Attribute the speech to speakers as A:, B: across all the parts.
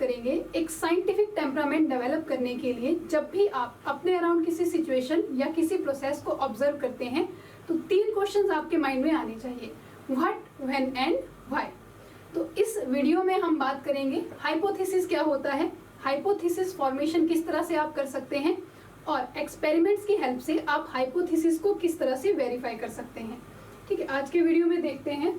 A: करेंगे एक scientific temperament develop करने के लिए। जब भी आप अपने अराउंड किसी सिचुएशन या किसी प्रोसेस को ऑब्जर्व करते हैं तो 3 क्वेश्चंस आपके माइंड में आने चाहिए, व्हाट, व्हेन एंड व्हाई। तो इस वीडियो में हम बात करेंगे हाइपोथेसिस क्या होता है, हाइपोथेसिस फॉर्मेशन किस तरह से आप कर सकते हैं और एक्सपेरिमेंट्स की हेल्प से आप हाइपोथेसिस को किस तरह से वेरीफाई कर सकते हैं। ठीक है, आज के वीडियो में देखते हैं।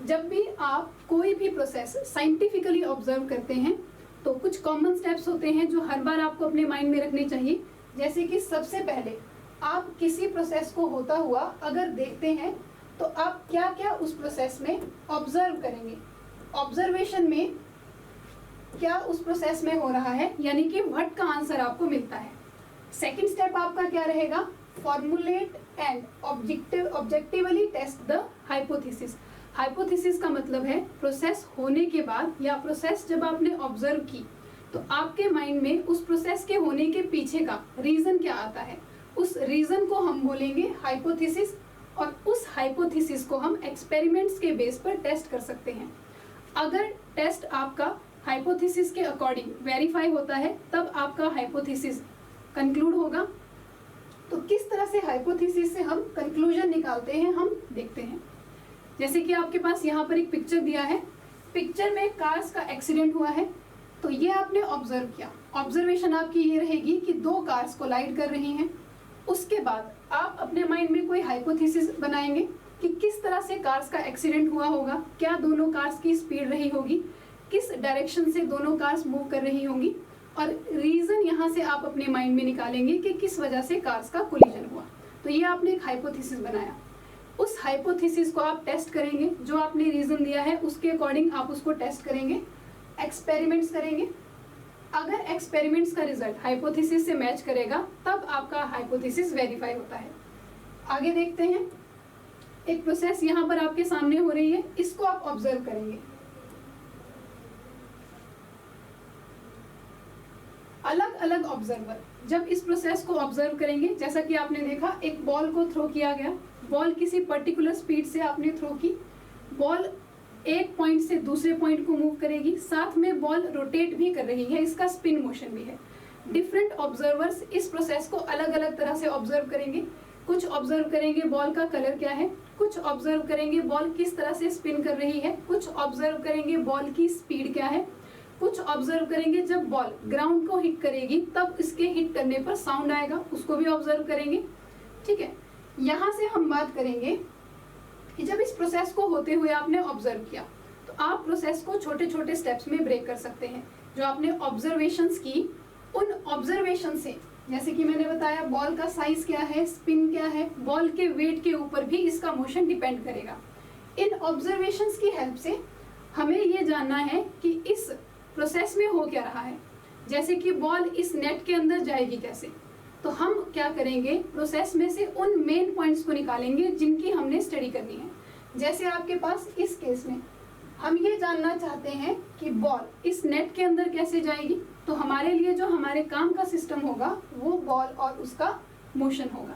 A: जब भी आप कोई भी प्रोसेस साइंटिफिकली ऑब्जर्व करते हैं तो कुछ कॉमन स्टेप्स होते हैं जो हर बार आपको अपने माइंड में रखने चाहिए। जैसे कि सबसे पहले आप किसी प्रोसेस को होता हुआ अगर देखते हैं तो आप क्या क्या उस प्रोसेस में ऑब्जर्व करेंगे, ऑब्जर्वेशन में क्या उस प्रोसेस में हो रहा है, यानी कि व्हाट का आंसर आपको मिलता है। सेकंड स्टेप आपका क्या रहेगा, formulate and objectively test the hypothesis. Hypothesis का मतलब है प्रोसेस होने के बाद या प्रोसेस जब आपने ऑब्जर्व की तो आपके माइंड में उस प्रोसेस के होने के पीछे का रीजन क्या आता है, उस रीजन को हम बोलेंगे हाइपोथेसिस। और उस हाइपोथेसिस को हम एक्सपेरिमेंट्स के बेस पर टेस्ट कर सकते हैं। अगर टेस्ट आपका हाइपोथेसिस के अकॉर्डिंग वेरीफाई होता है तब आपका हाइपोथेसिस कंक्लूड होगा। तो किस तरह से हाइपोथेसिस से हम कंक्लूजन निकालते हैं हम देखते हैं। जैसे कि आपके पास यहाँ पर एक पिक्चर दिया है, पिक्चर में कार्स का एक्सीडेंट हुआ है तो ये आपने ऑब्जर्व किया। ऑब्जर्वेशन आपकी ये रहेगी कि 2 कार्स कोलाइड कर रही हैं। उसके बाद आप अपने माइंड में कोई हाइपोथेसिस बनाएंगे कि किस तरह से कार्स का एक्सीडेंट हुआ होगा, क्या दोनों कार्स की स्पीड रही होगी, किस डायरेक्शन से दोनों कार्स मूव कर रही होंगी, और रीजन यहाँ से आप अपने माइंड में निकालेंगे कि किस वजह से कार्स का कोलिजन हुआ। तो ये आपने एक हाइपोथेसिस बनाया। उस हाइपोथेसिस को आप टेस्ट करेंगे, जो आपने रीजन दिया है उसके अकॉर्डिंग आप उसको टेस्ट करेंगे, एक्सपेरिमेंट्स करेंगे। अगर एक्सपेरिमेंट्स का रिजल्ट हाइपोथेसिस से मैच करेगा तब आपका हाइपोथेसिस वेरीफाई होता है। आगे देखते हैं, एक प्रोसेस यहाँ पर आपके सामने हो रही है, इसको आप ऑब्जर्व करेंगे। अलग अलग ऑब्जर्वर जब इस प्रोसेस को ऑब्जर्व करेंगे, जैसा कि आपने देखा एक बॉल को थ्रो किया गया, बॉल किसी पर्टिकुलर स्पीड से आपने थ्रो की, बॉल एक पॉइंट से दूसरे पॉइंट को मूव करेगी, साथ में बॉल रोटेट भी कर रही है, इसका स्पिन मोशन भी है। डिफरेंट ऑब्जर्वर्स इस प्रोसेस को अलग अलग तरह से ऑब्जर्व करेंगे। कुछ ऑब्जर्व करेंगे बॉल का कलर क्या है, कुछ ऑब्जर्व करेंगे बॉल किस तरह से स्पिन कर रही है, कुछ ऑब्जर्व करेंगे बॉल की स्पीड क्या है, कुछ ऑब्जर्व करेंगे जब बॉल ग्राउंड को हिट करेगी तब इसके हिट करने पर साउंड आएगा, उसको भी ऑब्जर्व करेंगे। ठीक है, यहाँ से हम बात करेंगे कि जब इस प्रोसेस को होते हुए आपने ऑब्जर्व किया तो आप प्रोसेस को छोटे छोटे स्टेप्स में ब्रेक कर सकते हैं। जो आपने ऑब्जर्वेशंस की, उन ऑब्जर्वेशन से, जैसे कि मैंने बताया बॉल का साइज क्या है, स्पिन क्या है, बॉल के वेट के ऊपर भी इसका मोशन डिपेंड करेगा। इन ऑब्जर्वेशंस की हेल्प से हमें ये जानना है कि इस प्रोसेस में हो क्या रहा है। जैसे कि बॉल इस नेट के अंदर जाएगी कैसे, तो हम क्या करेंगे, प्रोसेस में से उन मेन पॉइंट्स को निकालेंगे जिनकी हमने स्टडी करनी है। जैसे आपके पास इस केस में हम ये जानना चाहते हैं कि बॉल इस नेट के अंदर कैसे जाएगी, तो हमारे लिए जो हमारे काम का सिस्टम होगा वो बॉल और उसका मोशन होगा।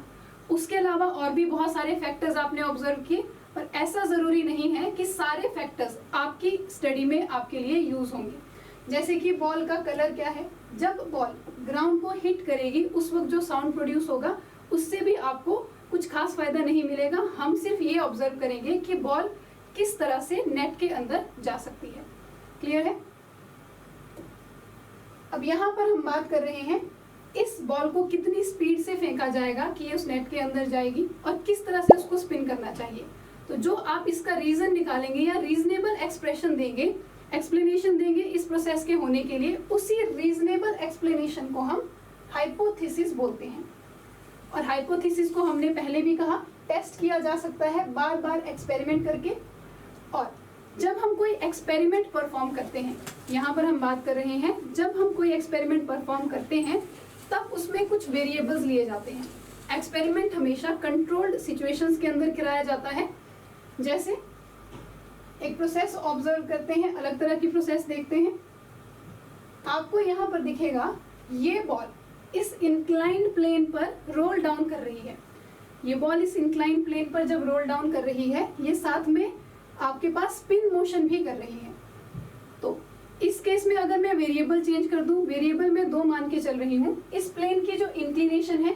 A: उसके अलावा और भी बहुत सारे फैक्टर्स आपने ऑब्जर्व किए, पर ऐसा ज़रूरी नहीं है कि सारे फैक्टर्स आपकी स्टडी में आपके लिए यूज होंगे। जैसे कि बॉल का कलर क्या है, जब बॉल ग्राउंड को हिट करेगी उस वक्त जो साउंड प्रोड्यूस होगा उससे भी आपको कुछ खास फायदा नहीं मिलेगा। हम सिर्फ ये ऑब्जर्व करेंगे कि बॉल किस तरह से नेट के अंदर जा सकती है। क्लियर है? अब यहाँ पर हम बात कर रहे हैं इस बॉल को कितनी स्पीड से फेंका जाएगा कि ये उस नेट के अंदर जाएगी और किस तरह से उसको स्पिन करना चाहिए। तो जो आप इसका रीजन निकालेंगे या रीजनेबल एक्सप्रेशन देंगे, एक्सप्लेनेशन देंगे इस प्रोसेस के होने के लिए, उसी रीजनेबल एक्सप्लेनेशन को हम हाइपोथेसिस बोलते हैं। और हाइपोथेसिस को हमने पहले भी कहा टेस्ट किया जा सकता है बार बार एक्सपेरिमेंट करके। और जब हम कोई एक्सपेरिमेंट परफॉर्म करते हैं, यहाँ पर हम बात कर रहे हैं जब हम कोई एक्सपेरिमेंट परफॉर्म करते हैं तब उसमें कुछ वेरिएबल्स लिए जाते हैं। एक्सपेरिमेंट हमेशा कंट्रोल्ड सिचुएशंस के अंदर कराया जाता है। जैसे एक प्रोसेस ऑब्जर्व करते हैं, अलग तरह की प्रोसेस देखते हैं, आपको यहाँ पर दिखेगा ये बॉल इस इंक्लाइंड प्लेन पर रोल डाउन कर रही है। ये बॉल इस इंक्लाइंड प्लेन पर जब रोल डाउन कर रही है, ये साथ में आपके पास स्पिन मोशन भी कर रही है। तो इस केस में अगर मैं वेरिएबल चेंज कर दूं, वेरिएबल में 2 मान के चल रही हूँ, इस प्लेन की जो इंक्लिनेशन है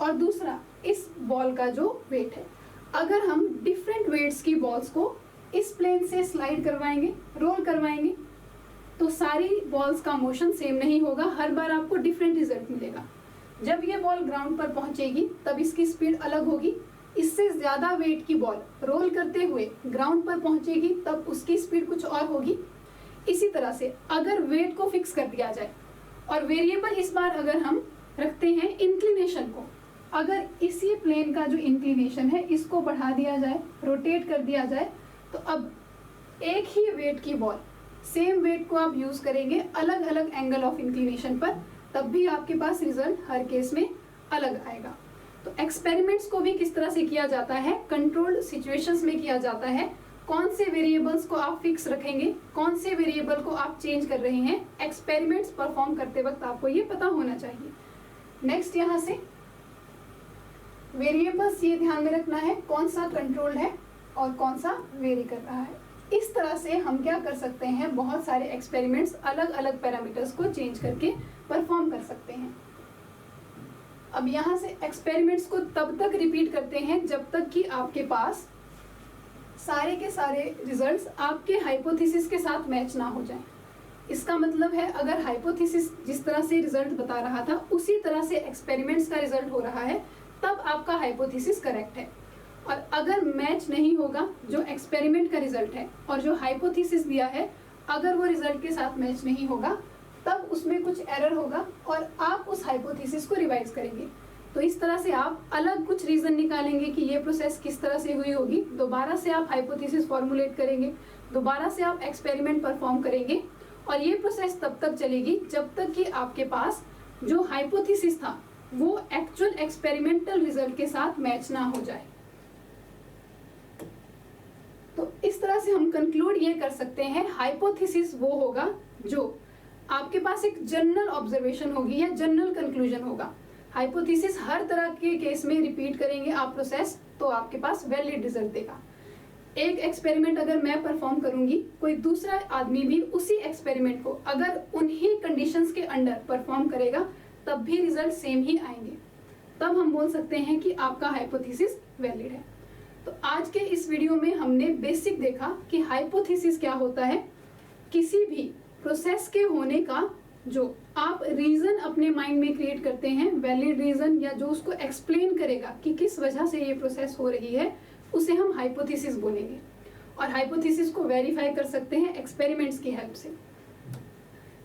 A: और दूसरा इस बॉल का जो वेट है। अगर हम डिफरेंट वेट्स की बॉल्स को इस प्लेन से स्लाइड करवाएंगे, रोल करवाएंगे, तो सारी बॉल्स का मोशन सेम नहीं होगा, हर बार आपको डिफरेंट रिजल्ट मिलेगा। जब ये बॉल ग्राउंड पर पहुंचेगी तब इसकी स्पीड अलग होगी, इससे ज्यादा वेट की बॉल रोल करते हुए ग्राउंड पर पहुंचेगी तब उसकी स्पीड कुछ और होगी। इसी तरह से अगर वेट को फिक्स कर दिया जाए और वेरिएबल इस बार अगर हम रखते हैं इंक्लिनेशन को, अगर इसी प्लेन का जो इंक्लिनेशन है इसको बढ़ा दिया जाए, रोटेट कर दिया जाए, तो अब एक ही वेट की बॉल, सेम वेट को आप यूज करेंगे अलग अलग एंगल ऑफ इंक्लिनेशन पर, तब भी आपके पास रिजल्ट हर केस में अलग आएगा। तो एक्सपेरिमेंट्स को भी किस तरह से किया जाता है, कंट्रोल्ड सिचुएशंस में किया जाता है। कौन से वेरिएबल्स को आप फिक्स रखेंगे, कौन से वेरिएबल को आप चेंज कर रहे हैं, एक्सपेरिमेंट्स परफॉर्म करते वक्त आपको ये पता होना चाहिए। नेक्स्ट यहाँ से वेरिएबल्स ये ध्यान में रखना है कौन सा कंट्रोल्ड है और कौन सा वेरी कर रहा है। इस तरह से हम क्या कर सकते हैं, बहुत सारे एक्सपेरिमेंट्स अलग अलग पैरामीटर्स को चेंज करके परफॉर्म कर सकते हैं। अब यहाँ से एक्सपेरिमेंट्स को तब तक रिपीट करते हैं जब तक कि आपके पास सारे के सारे रिजल्ट्स आपके हाइपोथेसिस के साथ मैच ना हो जाएं। इसका मतलब है अगर हाइपोथेसिस जिस तरह से रिजल्ट बता रहा था उसी तरह से एक्सपेरिमेंट्स का रिजल्ट हो रहा है तब आपका हाइपोथेसिस करेक्ट है। और अगर मैच नहीं होगा जो एक्सपेरिमेंट का रिजल्ट है और जो हाइपोथेसिस दिया है, अगर वो रिजल्ट के साथ मैच नहीं होगा तब उसमें कुछ एरर होगा और आप उस हाइपोथेसिस को रिवाइज करेंगे। तो इस तरह से आप अलग कुछ रीजन निकालेंगे कि ये प्रोसेस किस तरह से हुई होगी, दोबारा से आप हाइपोथेसिस फॉर्मुलेट करेंगे, दोबारा से आप एक्सपेरिमेंट परफॉर्म करेंगे और ये प्रोसेस तब तक चलेगी जब तक कि आपके पास जो हाइपोथेसिस था वो एक्चुअल एक्सपेरिमेंटल रिजल्ट के साथ मैच ना हो जाए। तो इस तरह से हम कंक्लूड ये कर सकते हैं, हाइपोथेसिस वो होगा जो आपके पास एक जनरल ऑब्जर्वेशन होगी या जनरल कंक्लूजन होगा। हाइपोथेसिस हर तरह के केस में रिपीट करेंगे आप प्रोसेस तो आपके पास वैलिड रिजल्ट देगा। एक एक्सपेरिमेंट अगर मैं परफॉर्म करूंगी, कोई दूसरा आदमी भी उसी एक्सपेरिमेंट को अगर उन्हीं कंडीशंस के अंडर परफॉर्म करेगा तब भी रिजल्ट सेम ही आएंगे। तब हम बोल सकते हैं कि आपका हाइपोथेसिस वैलिड है। तो आज के इस वीडियो में हमने बेसिक देखा कि हाइपोथेसिस क्या होता है, किसी भी प्रोसेस के होने का जो आप रीजन अपने माइंड में क्रिएट करते हैं, वैलिड रीजन या जो उसको एक्सप्लेन करेगा कि किस वजह से ये प्रोसेस हो रही है, उसे हम हाइपोथेसिस बोलेंगे। और हाइपोथेसिस को वेरीफाई कर सकते हैं एक्सपेरिमेंट्स की हेल्प से।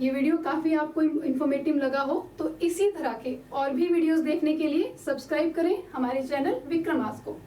A: ये वीडियो काफी आपको इंफॉर्मेटिव लगा हो तो इसी तरह के और भी वीडियोस देखने के लिए सब्सक्राइब करें हमारे चैनल विक्रमास को।